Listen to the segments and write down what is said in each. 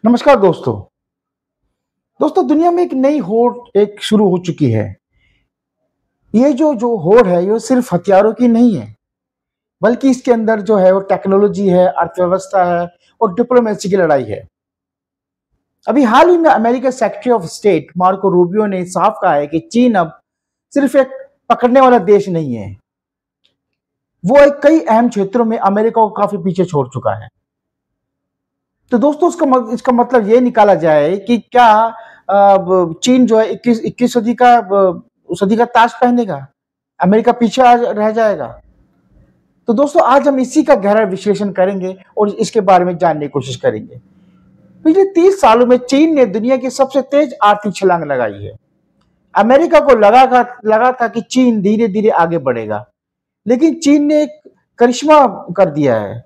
नमस्कार दोस्तों। दुनिया में एक नई होड़ एक शुरू हो चुकी है। ये जो जो होड़ है ये सिर्फ हथियारों की नहीं है, बल्कि इसके अंदर जो है वो टेक्नोलॉजी है, अर्थव्यवस्था है और डिप्लोमेसी की लड़ाई है। अभी हाल ही में America secretary of state Marco Rubio ने साफ कहा है कि चीन अब सिर्फ एक पकड़ने वाला देश नहीं है, वो एक कई अहम क्षेत्रों में अमेरिका को काफी पीछे छोड़ चुका है। तो दोस्तों इसका मतलब ये निकाला जाए कि क्या चीन जो है 21 सदी का ताज पहनेगा, अमेरिका पीछे रह जाएगा। तो दोस्तों आज हम इसी का गहरा विश्लेषण करेंगे और इसके बारे में जानने की कोशिश करेंगे। पिछले 30 सालों में चीन ने दुनिया की सबसे तेज आर्थिक छलांग लगाई है। अमेरिका को लगा था कि चीन धीरे धीरे आगे बढ़ेगा, लेकिन चीन ने एक करिश्मा कर दिया है।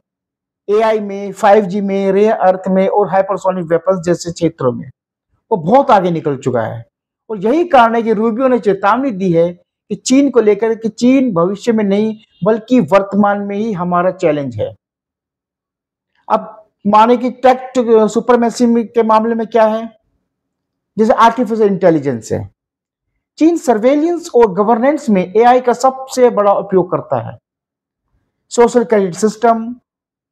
एआई में, 5G में, रेयर अर्थ में और हाइपरसोनिक वेपन्स जैसे क्षेत्रों में वो बहुत आगे निकल चुका है। और यही कारण है कि रूबियो ने चेतावनी दी है कि चीन को लेकर कि चीन भविष्य में नहीं बल्कि वर्तमान में ही हमारा चैलेंज है। अब माने कि टेक सुपरमेसी के मामले में क्या है, जैसे आर्टिफिशियल इंटेलिजेंस है। चीन सर्वेलियंस और गवर्नेंस में एआई का सबसे बड़ा उपयोग करता है। सोशल क्रेडिट सिस्टम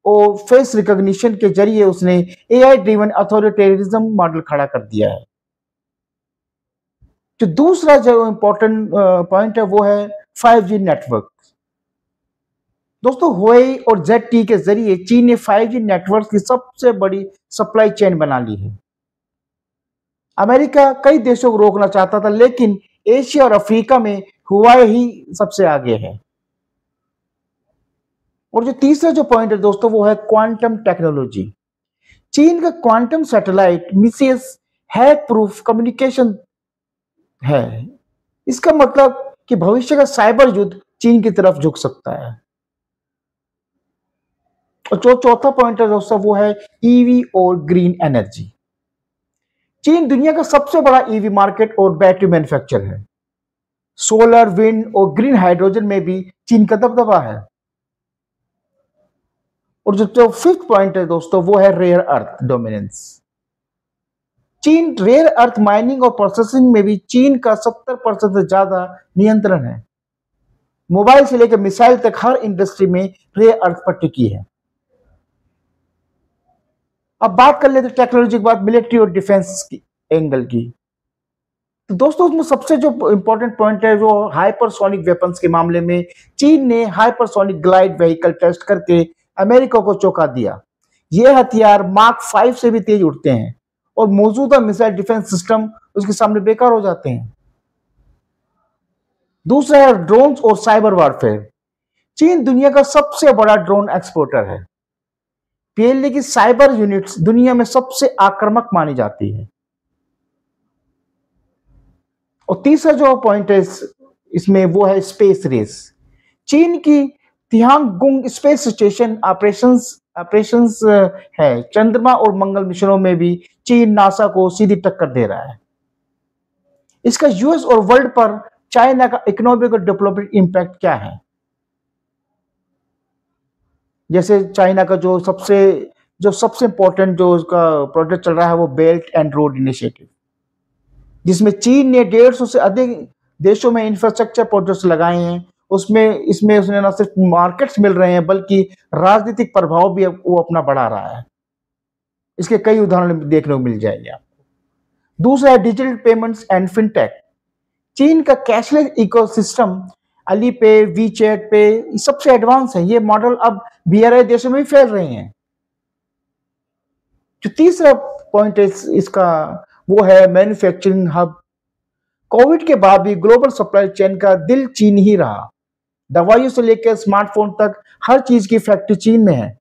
और फेस रिकॉग्निशन के जरिए उसने एआई ड्रिवन अथॉरिटेरिज्म मॉडल खड़ा कर दिया है। जो दूसरा जो इंपॉर्टेंट पॉइंट है वो है 5G नेटवर्क। दोस्तों हुआई और ZTE के जरिए चीन ने 5G नेटवर्क की सबसे बड़ी सप्लाई चेन बना ली है। अमेरिका कई देशों को रोकना चाहता था, लेकिन एशिया और अफ्रीका में हुआई ही सबसे आगे है। और जो तीसरा जो पॉइंट है दोस्तों वो है क्वांटम टेक्नोलॉजी। चीन का quantum satellite Mrs hack proof communication है। इसका मतलब कि भविष्य का साइबर युद्ध चीन की तरफ झुक सकता है। और जो चौथा पॉइंट है दोस्तों वो है ईवी और ग्रीन एनर्जी। चीन दुनिया का सबसे बड़ा ईवी मार्केट और बैटरी मैन्युफैक्चर है। सोलर, विंड और ग्रीन हाइड्रोजन में भी चीन का दबदबा है। और जो फिफ्थ पॉइंट है दोस्तों वो है रेयर अर्थ डोमिनेंस। चीन रेयर अर्थ माइनिंग और प्रोसेसिंग में भी चीन का 70% से ज्यादा नियंत्रण है। मोबाइल से लेकर मिसाइल तक हर इंडस्ट्री में रेयर अर्थ पर टिकी है। अब बात कर लेते टेक्नोलॉजी के बाद मिलिट्री और डिफेंस की एंगल की। तो दोस्तों उसमें सबसे जो इंपॉर्टेंट पॉइंट है वो हाइपरसोनिक वेपन्स के मामले में चीन ने हाइपरसोनिक ग्लाइड व्हीकल टेस्ट करके अमेरिका को चौंका दिया। ये हथियार मार्क 5 से भी तेज उड़ते हैं और मौजूदा मिसाइल डिफेंस सिस्टम उसके सामने बेकार हो जाते हैं। दूसरा है ड्रोन्स और साइबर वारफेयर। चीन दुनिया का सबसे बड़ा ड्रोन एक्सपोर्टर है। पीएलए की साइबर यूनिट्स दुनिया में सबसे आक्रामक मानी जाती है। और तीसरा जो पॉइंट है इसमें वो है स्पेस रेस। चीन की तिहांगगुंग स्पेस स्टेशन ऑपरेशंस है। चंद्रमा और मंगल मिशनों में भी चीन नासा को सीधी टक्कर दे रहा है। इसका यूएस और वर्ल्ड पर चाइना का इकोनॉमिक और डेवलपमेंट इंपैक्ट क्या है? जैसे चाइना का जो सबसे इंपॉर्टेंट जो उसका प्रोजेक्ट चल रहा है वो बेल्ट एंड रोड इनिशिएटिव, जिसमें चीन ने 150 से अधिक देशों में इंफ्रास्ट्रक्चर प्रोजेक्ट्स लगाए हैं। इसमें उसने न सिर्फ मार्केट्स मिल रहे हैं बल्कि राजनीतिक प्रभाव भी वो अपना बढ़ा रहा है। इसके कई उदाहरण देखने को मिल जाएंगे आपको। दूसरा है डिजिटल पेमेंट्स एंड फिनटेक। चीन का कैशलेस इकोसिस्टम अली पे, वीचैट पे सबसे एडवांस है। ये मॉडल अब BRI देशों में भी फैल रहे हैं। जो तीसरा पॉइंट है इसका वो है मैन्युफैक्चरिंग हब। कोविड के बाद भी ग्लोबल सप्लाई चेन का दिल चीन ही रहा। दवाइयों से लेकर स्मार्टफोन तक हर चीज की फैक्ट्री चीन में है।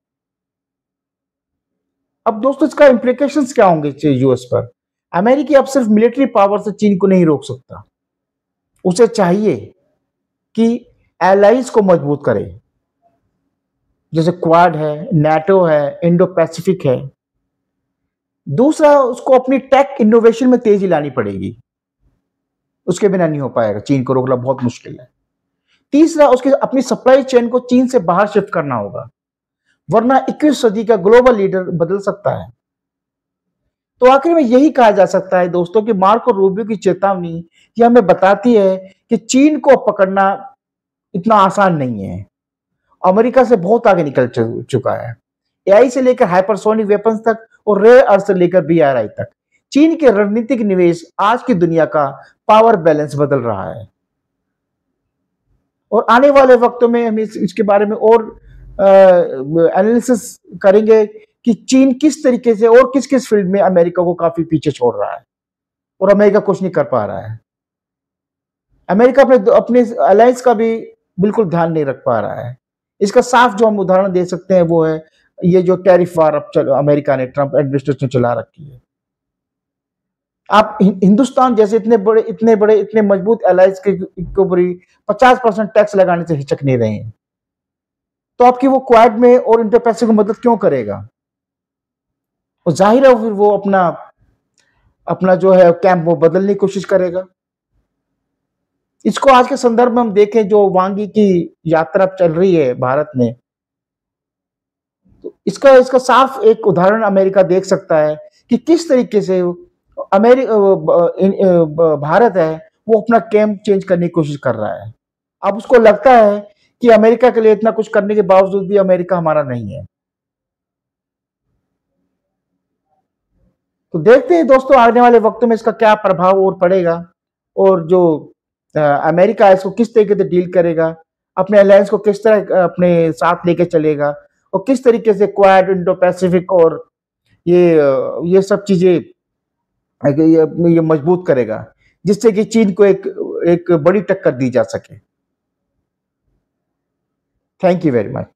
अब दोस्तों इसका इंप्लीकेशंस क्या होंगे यूएस पर? अमेरिका अब सिर्फ मिलिट्री पावर से चीन को नहीं रोक सकता, उसे चाहिए कि एलाइज को मजबूत करे, जैसे क्वाड है, नाटो है, इंडो पैसिफिक है। दूसरा उसको अपनी टेक इनोवेशन में तेजी लानी पड़ेगी, उसके बिना नहीं हो पाएगा। चीन को रोकना बहुत मुश्किल है। तीसरा उसके अपनी सप्लाई चेन को चीन से बाहर शिफ्ट करना होगा, वरना 21वीं सदी का ग्लोबल लीडर बदल सकता है। तो आखिर में यही कहा जा सकता है दोस्तों कि मार्को रूबियो की चेतावनी ये हमें बताती है कि चीन को पकड़ना इतना आसान नहीं है। अमेरिका से बहुत आगे निकल चुका है। एआई से लेकर हाइपरसोनिक वेपन्स तक और रेयर अर्थ से लेकर बीआरआई तक चीन के रणनीतिक निवेश आज की दुनिया का पावर बैलेंस बदल रहा है। और आने वाले वक्तों में हम इसके बारे में और एनालिसिस करेंगे कि चीन किस तरीके से और किस किस फील्ड में अमेरिका को काफी पीछे छोड़ रहा है और अमेरिका कुछ नहीं कर पा रहा है। अमेरिका अपने अपने अलायंस का भी बिल्कुल ध्यान नहीं रख पा रहा है। इसका साफ जो हम उदाहरण दे सकते हैं वो है ये जो टैरिफ वार अब अमेरिका ने ट्रंप एडमिनिस्ट्रेशन चला रखी है। आप हिंदुस्तान जैसे इतने मजबूत अलायंस के ऊपर 50% टैक्स लगाने से हिचक नहीं रहे हैं, तो आपकी वो क्वाड में और इंडो पैसिफिक को मदद क्यों करेगा? और जाहिर है फिर वो अपना अपना जो है कैंप वो बदलने की कोशिश करेगा। इसको आज के संदर्भ में हम देखें, जो वांगी की यात्रा चल रही है भारत में, तो इसका इसका साफ एक उदाहरण अमेरिका देख सकता है कि किस तरीके से भारत है वो अपना कैंप चेंज करने की कोशिश कर रहा है। अब उसको लगता है कि अमेरिका के लिए इतना कुछ करने के बावजूद भी अमेरिका हमारा नहीं है। तो देखते हैं दोस्तों आने वाले वक्तों में इसका क्या प्रभाव और पड़ेगा, और जो अमेरिका है इसको किस तरीके से डील करेगा, अपने अलायंस को किस तरह अपने साथ लेके चलेगा, और किस तरीके से क्वाड, इंडो पैसिफिक और ये सब चीजें ये मजबूत करेगा, जिससे कि चीन को एक बड़ी टक्कर दी जा सके। Thank you very much.